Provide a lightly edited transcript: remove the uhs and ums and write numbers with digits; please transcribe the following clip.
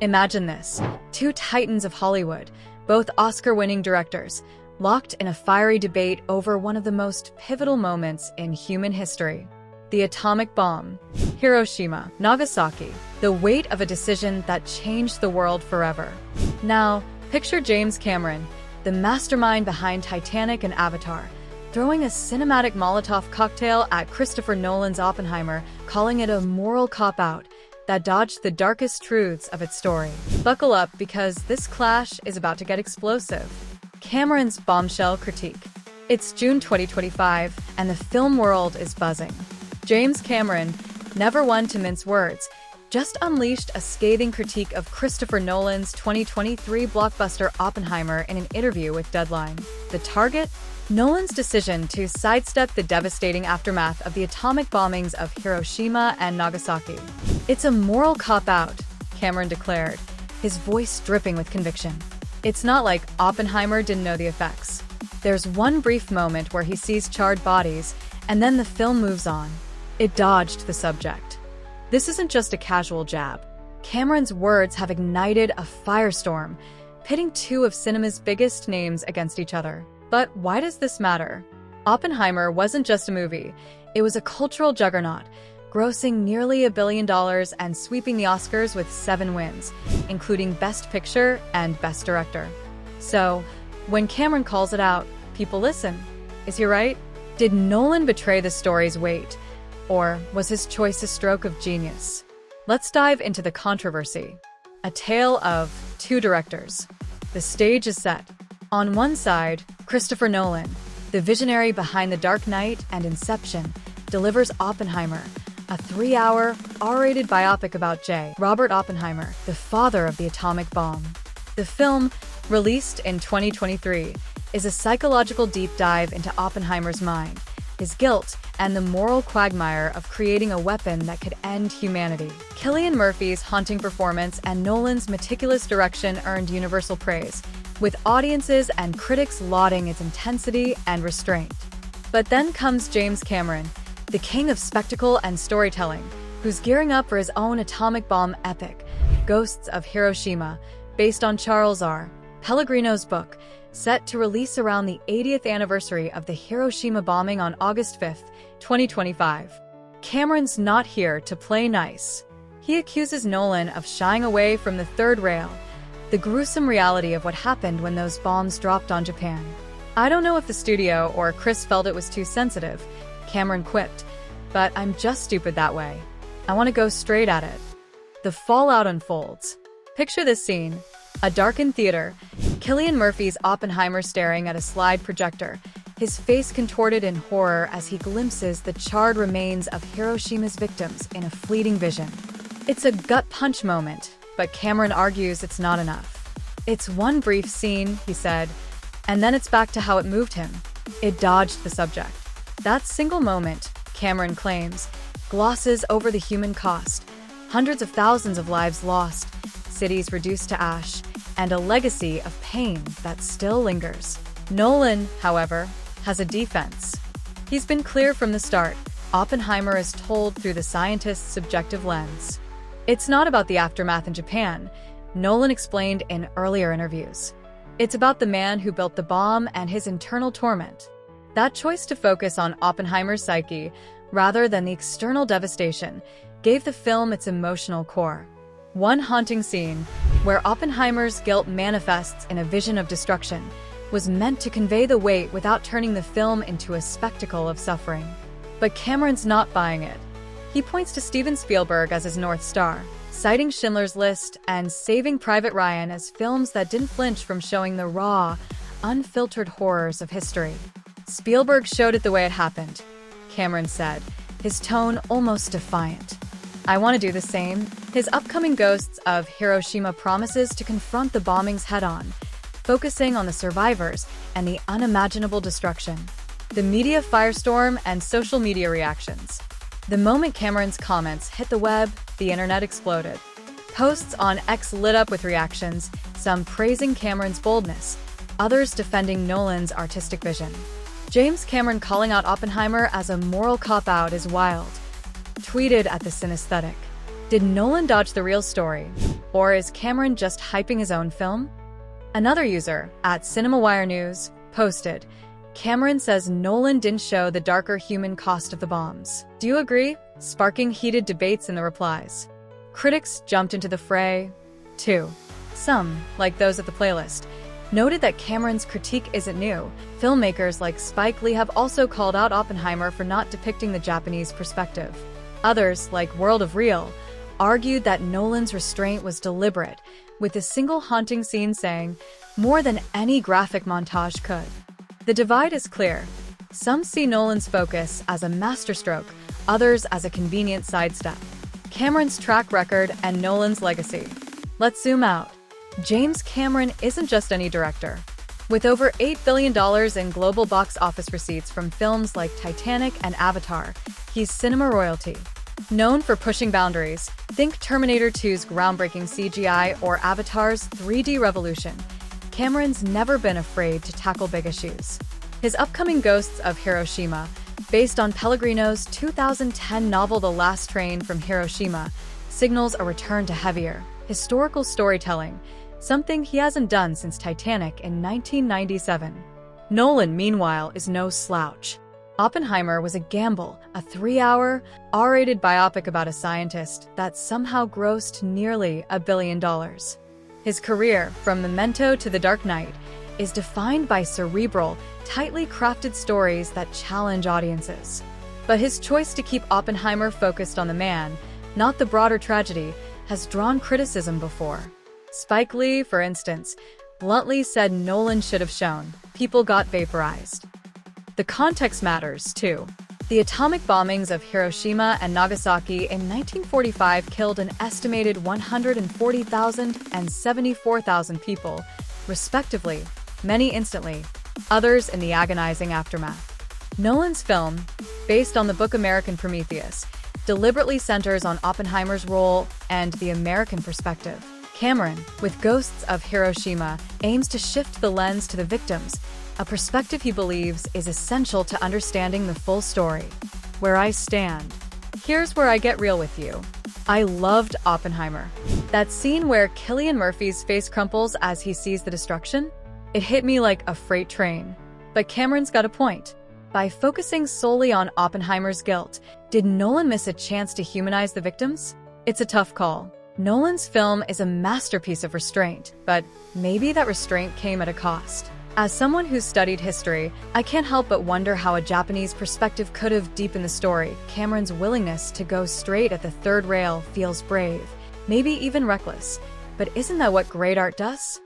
Imagine this. Two titans of Hollywood, both Oscar-winning directors, locked in a fiery debate over one of the most pivotal moments in human history. The atomic bomb. Hiroshima, Nagasaki. The weight of a decision that changed the world forever. Now, picture James Cameron, the mastermind behind Titanic and Avatar, throwing a cinematic Molotov cocktail at Christopher Nolan's Oppenheimer, calling it a moral cop-out that dodged the darkest truths of its story. Buckle up, because this clash is about to get explosive. Cameron's bombshell critique. It's June 2025, and the film world is buzzing. James Cameron, never one to mince words, just unleashed a scathing critique of Christopher Nolan's 2023 blockbuster Oppenheimer in an interview with Deadline. The target? Nolan's decision to sidestep the devastating aftermath of the atomic bombings of Hiroshima and Nagasaki. It's a moral cop-out, Cameron declared, his voice dripping with conviction. It's not like Oppenheimer didn't know the effects. There's one brief moment where he sees charred bodies, and then the film moves on. It dodged the subject. This isn't just a casual jab. Cameron's words have ignited a firestorm, pitting two of cinema's biggest names against each other. But why does this matter? Oppenheimer wasn't just a movie. It was a cultural juggernaut, grossing nearly $1 billion and sweeping the Oscars with 7 wins, including Best Picture and Best Director. So, when Cameron calls it out, people listen. Is he right? Did Nolan betray the story's weight? Or was his choice a stroke of genius? Let's dive into the controversy. A tale of two directors. The stage is set. On one side, Christopher Nolan, the visionary behind The Dark Knight and Inception, delivers Oppenheimer, a 3-hour, R-rated biopic about J. Robert Oppenheimer, the father of the atomic bomb. The film, released in 2023, is a psychological deep dive into Oppenheimer's mind, his guilt, and the moral quagmire of creating a weapon that could end humanity. Cillian Murphy's haunting performance and Nolan's meticulous direction earned universal praise, with audiences and critics lauding its intensity and restraint. But then comes James Cameron, the king of spectacle and storytelling, who's gearing up for his own atomic bomb epic, Ghosts of Hiroshima, based on Charles R. Pellegrino's book, set to release around the 80th anniversary of the Hiroshima bombing on August 5, 2025. Cameron's not here to play nice. He accuses Nolan of shying away from the third rail, the gruesome reality of what happened when those bombs dropped on Japan. I don't know if the studio or Chris felt it was too sensitive, Cameron quipped, but I'm just stupid that way. I want to go straight at it. The fallout unfolds. Picture this scene. A darkened theater, Cillian Murphy's Oppenheimer staring at a slide projector, his face contorted in horror as he glimpses the charred remains of Hiroshima's victims in a fleeting vision. It's a gut punch moment, but Cameron argues it's not enough. It's one brief scene, he said, and then it's back to how it moved him. It dodged the subject. That single moment, Cameron claims, glosses over the human cost, hundreds of thousands of lives lost, cities reduced to ash, and a legacy of pain that still lingers. Nolan, however, has a defense. He's been clear from the start. Oppenheimer is told through the scientist's subjective lens. It's not about the aftermath in Japan, Nolan explained in earlier interviews. It's about the man who built the bomb and his internal torment. That choice to focus on Oppenheimer's psyche, rather than the external devastation, gave the film its emotional core. One haunting scene, where Oppenheimer's guilt manifests in a vision of destruction, was meant to convey the weight without turning the film into a spectacle of suffering. But Cameron's not buying it. He points to Steven Spielberg as his North Star, citing Schindler's List and Saving Private Ryan as films that didn't flinch from showing the raw, unfiltered horrors of history. Spielberg showed it the way it happened, Cameron said, his tone almost defiant. I want to do the same. His upcoming Ghosts of Hiroshima promises to confront the bombings head-on, focusing on the survivors and the unimaginable destruction. The media firestorm and social media reactions. The moment Cameron's comments hit the web, the internet exploded. Posts on X lit up with reactions, some praising Cameron's boldness, others defending Nolan's artistic vision. James Cameron calling out Oppenheimer as a moral cop-out is wild. Tweeted at the Synesthetic. Did Nolan dodge the real story? Or is Cameron just hyping his own film? Another user, at CinemaWire News, posted, Cameron says Nolan didn't show the darker human cost of the bombs. Do you agree? Sparking heated debates in the replies. Critics jumped into the fray, too. Some, like those at the playlist, noted that Cameron's critique isn't new. Filmmakers like Spike Lee have also called out Oppenheimer for not depicting the Japanese perspective. Others, like World of Real, argued that Nolan's restraint was deliberate, with a single haunting scene saying, more than any graphic montage could. The divide is clear. Some see Nolan's focus as a masterstroke, others as a convenient sidestep. Cameron's track record and Nolan's legacy. Let's zoom out. James Cameron isn't just any director. With over $8 billion in global box office receipts from films like Titanic and Avatar, he's cinema royalty. Known for pushing boundaries, think Terminator 2's groundbreaking CGI or Avatar's 3D revolution, Cameron's never been afraid to tackle big issues. His upcoming Ghosts of Hiroshima, based on Pellegrino's 2010 novel The Last Train from Hiroshima, signals a return to heavier, historical storytelling, something he hasn't done since Titanic in 1997. Nolan, meanwhile, is no slouch. Oppenheimer was a gamble, a 3-hour, R-rated biopic about a scientist that somehow grossed nearly $1 billion. His career, from Memento to The Dark Knight, is defined by cerebral, tightly crafted stories that challenge audiences. But his choice to keep Oppenheimer focused on the man, not the broader tragedy, has drawn criticism before. Spike Lee, for instance, bluntly said Nolan should have shown. People got vaporized. The context matters, too. The atomic bombings of Hiroshima and Nagasaki in 1945 killed an estimated 140,000 and 74,000 people, respectively, many instantly, others in the agonizing aftermath. Nolan's film, based on the book American Prometheus, deliberately centers on Oppenheimer's role and the American perspective. Cameron, with Ghosts of Hiroshima, aims to shift the lens to the victims, a perspective he believes is essential to understanding the full story. Where I stand. Here's where I get real with you. I loved Oppenheimer. That scene where Cillian Murphy's face crumples as he sees the destruction? It hit me like a freight train. But Cameron's got a point. By focusing solely on Oppenheimer's guilt, did Nolan miss a chance to humanize the victims? It's a tough call. Nolan's film is a masterpiece of restraint, but maybe that restraint came at a cost. As someone who's studied history, I can't help but wonder how a Japanese perspective could have deepened the story. Cameron's willingness to go straight at the third rail feels brave, maybe even reckless. But isn't that what great art does?